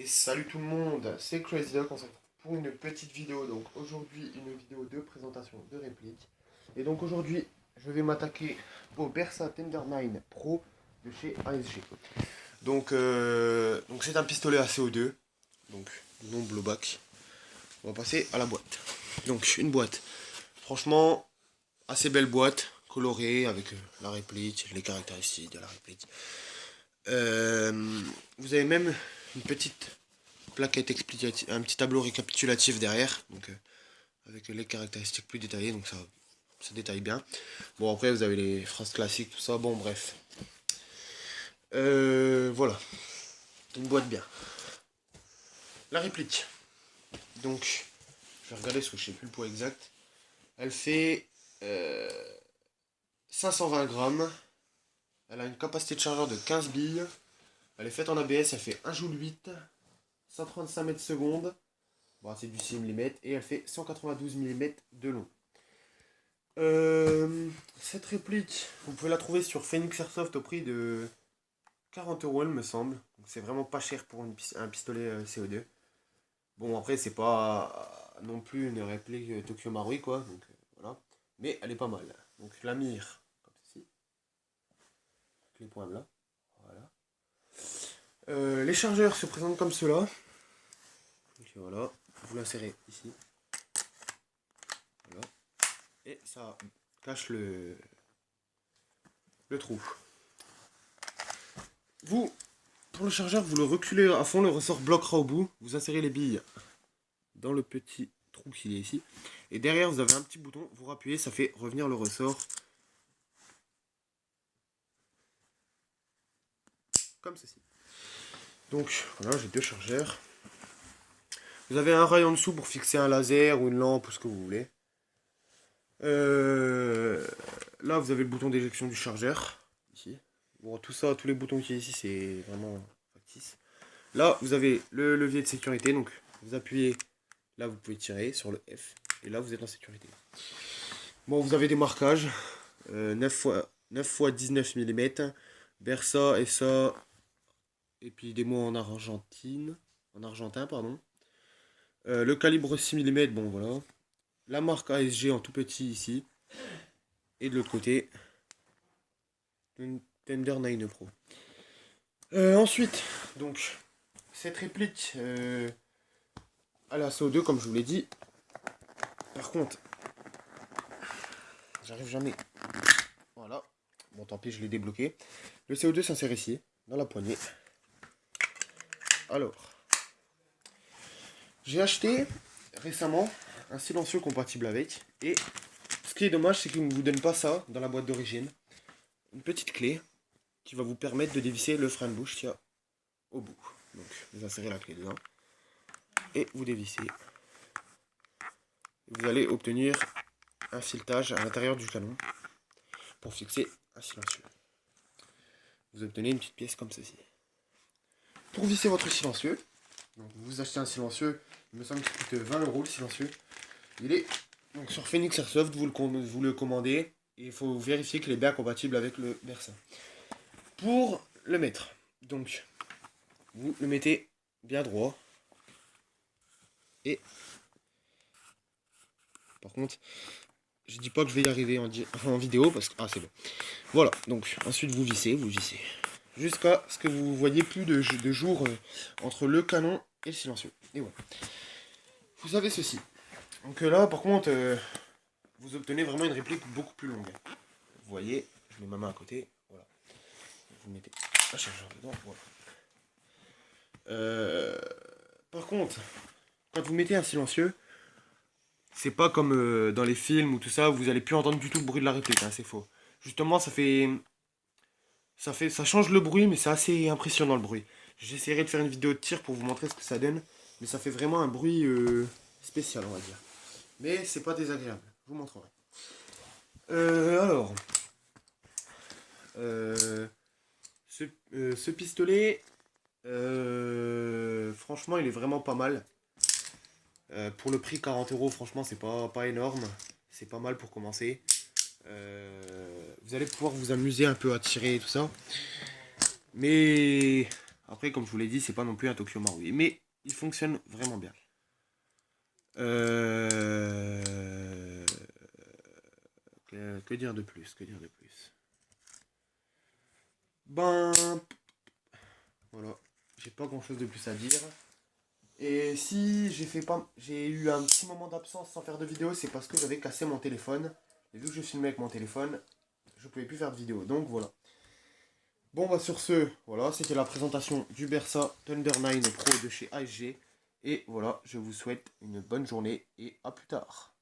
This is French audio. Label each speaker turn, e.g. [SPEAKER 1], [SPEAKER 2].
[SPEAKER 1] Et salut tout le monde, c'est Crazy Dog, on se retrouve pour une petite vidéo. Donc aujourd'hui, une vidéo de présentation de réplique. Et donc aujourd'hui, je vais m'attaquer au Bersa Tender 9 Pro de chez ASG. Donc c'est un pistolet à CO2, donc non blowback. On va passer à la boîte. Donc une boîte, franchement, assez belle boîte, colorée avec la réplique, les caractéristiques de la réplique. Vous avez même une petite plaquette explicative, un petit tableau récapitulatif derrière, donc avec les caractéristiques plus détaillées, donc ça détaille bien. Bon, après vous avez les phrases classiques, tout ça, bon bref. Voilà, une boîte bien. La réplique, donc je vais regarder parce que je sais plus le poids exact. Elle fait 520 grammes. Elle a une capacité de chargeur de 15 billes. Elle est faite en ABS, elle fait 1 joule 8, 135 mètres secondes. Bon, c'est du 6 mm et elle fait 192 mm de long. Cette réplique, vous pouvez la trouver sur Phoenix Airsoft au prix de 40 euros, il me semble. Donc c'est vraiment pas cher pour un pistolet CO2. Bon, après, c'est pas non plus une réplique Tokyo Marui, quoi. Donc voilà. Mais elle est pas mal. Donc la mire, comme ceci. Avec les points là. Voilà. Les chargeurs se présentent comme cela. Donc voilà. Vous l'insérez ici. Voilà. Et ça cache le trou. Vous, pour le chargeur, vous le reculez à fond, le ressort bloquera au bout. Vous insérez les billes dans le petit trou qui est ici. Et derrière, vous avez un petit bouton, vous rappuyez, ça fait revenir le ressort. Comme ceci. Donc, voilà, j'ai deux chargeurs. Vous avez un rail en dessous pour fixer un laser ou une lampe ou ce que vous voulez. Là, vous avez le bouton d'éjection du chargeur. Ici. Bon, tout ça, tous les boutons qui est ici, c'est vraiment factice. Là, vous avez le levier de sécurité. Donc, vous appuyez. Là, vous pouvez tirer sur le F. Et là, vous êtes en sécurité. Bon, vous avez des marquages. 9 x 19 mm. Bersa, SA. Et puis des mots en argentine. En argentin, pardon. Le calibre 6 mm, bon voilà. La marque ASG en tout petit ici. Et de l'autre côté, une Tender 9 Pro. Ensuite, donc, cette réplique à la CO2, comme je vous l'ai dit. Par contre, j'arrive jamais. Voilà. Bon, tant pis, je l'ai débloqué. Le CO2 s'insère ici, dans la poignée. Alors, j'ai acheté récemment un silencieux compatible avec. Et ce qui est dommage, c'est qu'il ne vous donne pas ça dans la boîte d'origine. Une petite clé qui va vous permettre de dévisser le frein de bouche qui a au bout. Donc, vous insérez la clé dedans. Et vous dévissez. Vous allez obtenir un filetage à l'intérieur du canon pour fixer un silencieux. Vous obtenez une petite pièce comme ceci. Pour visser votre silencieux, donc vous achetez un silencieux, il me semble qu'il coûte 20 euros le silencieux. Il est donc sur Phoenix Airsoft, vous le commandez et il faut vérifier qu'il est bien compatible avec le Bersa. Pour le mettre, donc vous le mettez bien droit et par contre, je dis pas que je vais y arriver en vidéo parce que c'est bon. Voilà, donc ensuite vous vissez jusqu'à ce que vous voyez plus de jour entre le canon et le silencieux. Et voilà. Vous avez ceci. Donc là, par contre, vous obtenez vraiment une réplique beaucoup plus longue. Vous voyez, je mets ma main à côté. Voilà. Vous mettez un chargeur dedans. Voilà. Par contre, quand vous mettez un silencieux, c'est pas comme dans les films ou tout ça, vous allez plus entendre du tout le bruit de la réplique. Hein, c'est faux. Justement, ça change le bruit, mais c'est assez impressionnant le bruit. J'essaierai de faire une vidéo de tir pour vous montrer ce que ça donne, mais ça fait vraiment un bruit spécial, on va dire. Mais c'est pas désagréable, je vous montrerai. Alors, ce pistolet, franchement, il est vraiment pas mal. Pour le prix 40 euros, franchement, c'est pas énorme. C'est pas mal pour commencer. Vous allez pouvoir vous amuser un peu à tirer et tout ça. Mais Après, comme je vous l'ai dit, c'est pas non plus un Tokyo Marui. Mais il fonctionne vraiment bien. Que dire de plus? Que dire de plus? Ben, voilà. J'ai pas grand chose de plus à dire. Et si j'ai eu un petit moment d'absence sans faire de vidéo, c'est parce que j'avais cassé mon téléphone. Et vu que je filmais avec mon téléphone, je pouvais plus faire de vidéo. Donc voilà. Bon bah sur ce, voilà, c'était la présentation du Bersa Thunder 9 Pro de chez ASG. Et voilà, je vous souhaite une bonne journée et à plus tard.